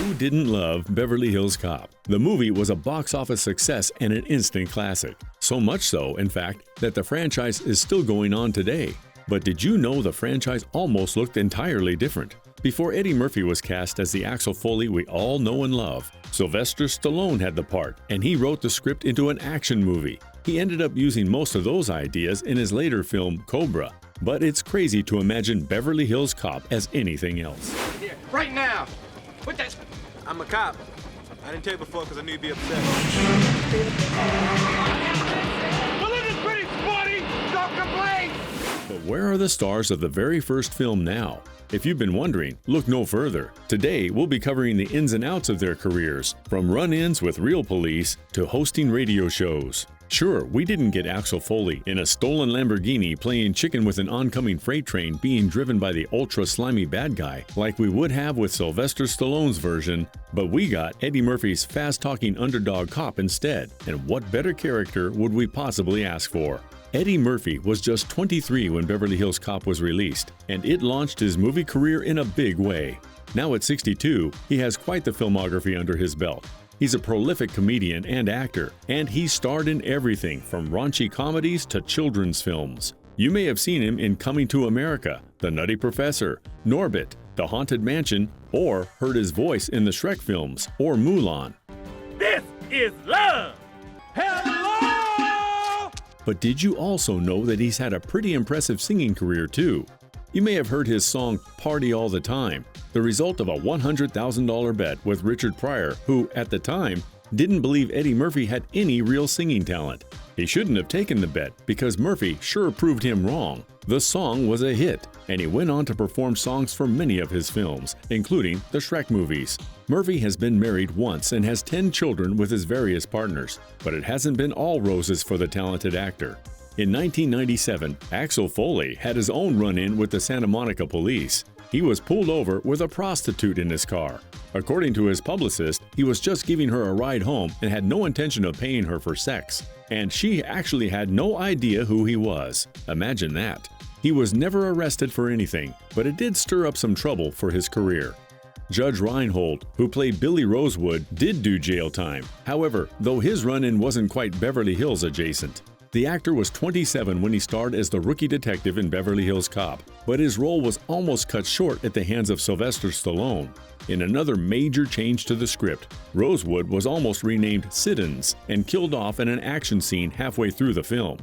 Who didn't love Beverly Hills Cop? The movie was a box office success and an instant classic. So much so, in fact, that the franchise is still going on today. But did you know the franchise almost looked entirely different? Before Eddie Murphy was cast as the Axel Foley we all know and love, Sylvester Stallone had the part, and he wrote the script into an action movie. He ended up using most of those ideas in his later film, Cobra. But it's crazy to imagine Beverly Hills Cop as anything else. Here, right now! What that? I'm a cop. I didn't tell you before because I knew you'd be upset. Well, it is pretty sporty! Don't complain! But where are the stars of the very first film now? If you've been wondering, look no further. Today, we'll be covering the ins and outs of their careers, from run-ins with real police to hosting radio shows. Sure, we didn't get Axel Foley in a stolen Lamborghini playing chicken with an oncoming freight train being driven by the ultra-slimy bad guy like we would have with Sylvester Stallone's version, but we got Eddie Murphy's fast-talking underdog cop instead, and what better character would we possibly ask for? Eddie Murphy was just 23 when Beverly Hills Cop was released, and it launched his movie career in a big way. Now at 62, he has quite the filmography under his belt. He's a prolific comedian and actor, and he's starred in everything from raunchy comedies to children's films. You may have seen him in Coming to America, The Nutty Professor, Norbit, The Haunted Mansion, or heard his voice in the Shrek films or Mulan. This is love! Hello! But did you also know that he's had a pretty impressive singing career too? You may have heard his song Party All the Time, the result of a $100,000 bet with Richard Pryor, who, at the time, didn't believe Eddie Murphy had any real singing talent. He shouldn't have taken the bet because Murphy sure proved him wrong. The song was a hit, and he went on to perform songs for many of his films, including the Shrek movies. Murphy has been married once and has 10 children with his various partners, but it hasn't been all roses for the talented actor. In 1997, Axel Foley had his own run-in with the Santa Monica police. He was pulled over with a prostitute in his car. According to his publicist, he was just giving her a ride home and had no intention of paying her for sex. And she actually had no idea who he was. Imagine that. He was never arrested for anything, but it did stir up some trouble for his career. Judge Reinhold, who played Billy Rosewood, did do jail time. However, though his run-in wasn't quite Beverly Hills adjacent. The actor was 27 when he starred as the rookie detective in Beverly Hills Cop, but his role was almost cut short at the hands of Sylvester Stallone. In another major change to the script, Rosewood was almost renamed Siddons and killed off in an action scene halfway through the film.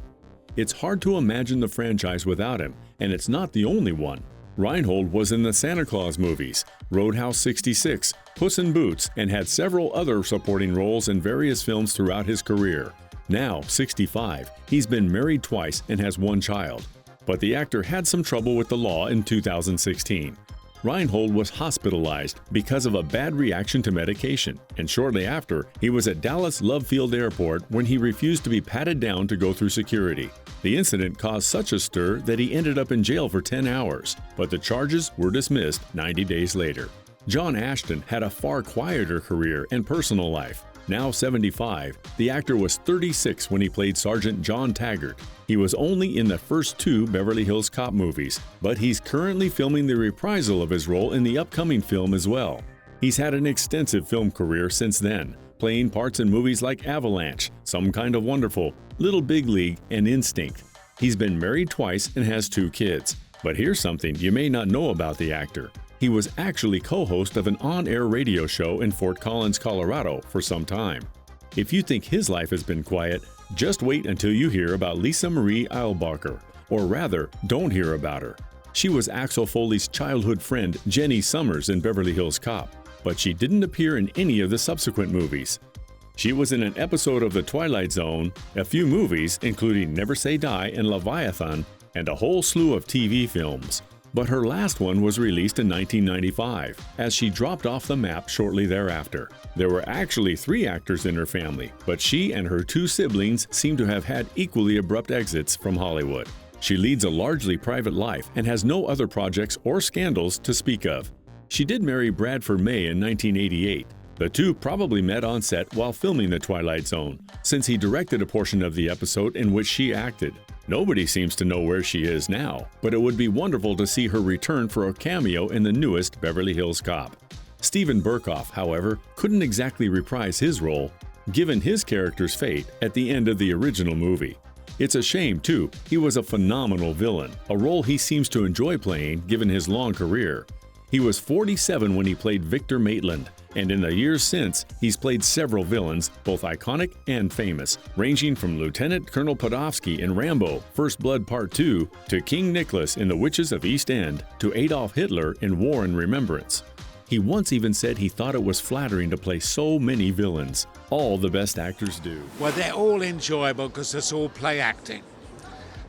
It's hard to imagine the franchise without him, and it's not the only one. Reinhold was in the Santa Claus movies, Roadhouse 66, Puss in Boots, and had several other supporting roles in various films throughout his career. Now, 65, he's been married twice and has one child. But the actor had some trouble with the law in 2016. Reinhold was hospitalized because of a bad reaction to medication, and shortly after, he was at Dallas Love Field Airport when he refused to be patted down to go through security. The incident caused such a stir that he ended up in jail for 10 hours, but the charges were dismissed 90 days later. John Ashton had a far quieter career and personal life. Now 75, the actor was 36 when he played Sergeant John Taggart. He was only in the first 2 Beverly Hills Cop movies, but he's currently filming the reprisal of his role in the upcoming film as well. He's had an extensive film career since then, playing parts in movies like Avalanche, Some Kind of Wonderful, Little Big League, and Instinct. He's been married twice and has 2 kids. But here's something you may not know about the actor. He was actually co-host of an on-air radio show in Fort Collins, Colorado for some time. If you think his life has been quiet, just wait until you hear about Lisa Marie Eilbacher, or rather, don't hear about her. She was Axel Foley's childhood friend Jenny Summers in Beverly Hills Cop, but she didn't appear in any of the subsequent movies. She was in an episode of The Twilight Zone, a few movies including Never Say Die and Leviathan, and a whole slew of TV films. But her last one was released in 1995, as she dropped off the map shortly thereafter. There were actually 3 actors in her family, but she and her 2 siblings seem to have had equally abrupt exits from Hollywood. She leads a largely private life and has no other projects or scandals to speak of. She did marry Bradford May in 1988. The two probably met on set while filming The Twilight Zone, since he directed a portion of the episode in which she acted. Nobody seems to know where she is now, but it would be wonderful to see her return for a cameo in the newest Beverly Hills Cop. Steven Berkoff, however, couldn't exactly reprise his role, given his character's fate at the end of the original movie. It's a shame, too. He was a phenomenal villain, a role he seems to enjoy playing given his long career. He was 47 when he played Victor Maitland, and in the years since, he's played several villains, both iconic and famous, ranging from Lieutenant Colonel Podofsky in Rambo: First Blood Part 2 to King Nicholas in The Witches of East End to Adolf Hitler in War and Remembrance. He once even said he thought it was flattering to play so many villains. All the best actors do. Well, they're all enjoyable because it's all play acting.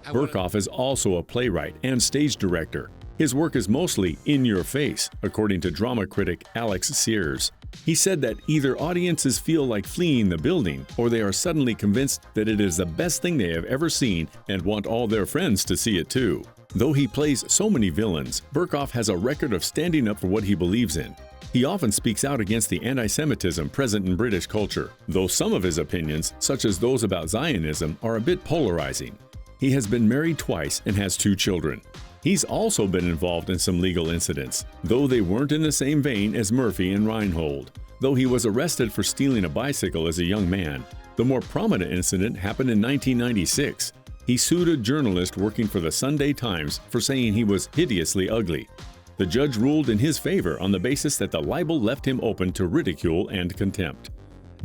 Berkoff is also a playwright and stage director. His work is mostly in your face, according to drama critic Alex Sears. He said that either audiences feel like fleeing the building, or they are suddenly convinced that it is the best thing they have ever seen and want all their friends to see it too. Though he plays so many villains, Berkoff has a record of standing up for what he believes in. He often speaks out against the anti-Semitism present in British culture, though some of his opinions, such as those about Zionism, are a bit polarizing. He has been married twice and has 2 children. He's also been involved in some legal incidents, though they weren't in the same vein as Murphy and Reinhold. Though he was arrested for stealing a bicycle as a young man, the more prominent incident happened in 1996. He sued a journalist working for the Sunday Times for saying he was hideously ugly. The judge ruled in his favor on the basis that the libel left him open to ridicule and contempt.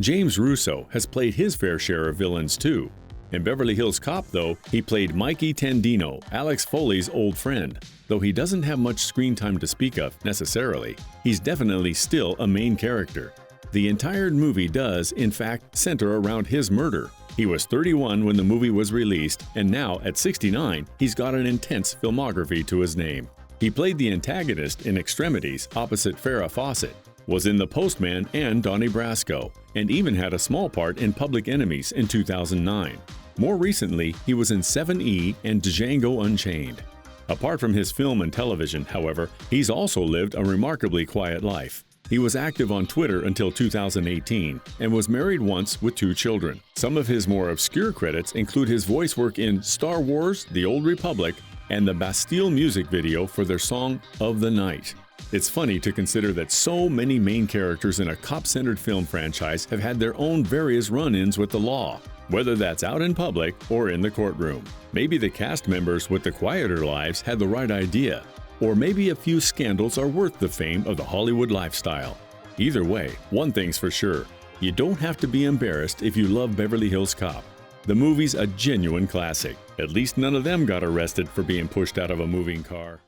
James Russo has played his fair share of villains too. In Beverly Hills Cop, though, he played Mikey Tandino, Alex Foley's old friend. Though he doesn't have much screen time to speak of, necessarily, he's definitely still a main character. The entire movie does, in fact, center around his murder. He was 31 when the movie was released, and now, at 69, he's got an intense filmography to his name. He played the antagonist in Extremities opposite Farrah Fawcett, was in The Postman and Donnie Brasco, and even had a small part in Public Enemies in 2009. More recently, he was in 7E and Django Unchained. Apart from his film and television, however, he's also lived a remarkably quiet life. He was active on Twitter until 2018 and was married once with 2 children. Some of his more obscure credits include his voice work in Star Wars: The Old Republic and the Bastille music video for their song Of the Night. It's funny to consider that so many main characters in a cop-centered film franchise have had their own various run-ins with the law, whether that's out in public or in the courtroom. Maybe the cast members with the quieter lives had the right idea, or maybe a few scandals are worth the fame of the Hollywood lifestyle. Either way, one thing's for sure, you don't have to be embarrassed if you love Beverly Hills Cop. The movie's a genuine classic. At least none of them got arrested for being pushed out of a moving car.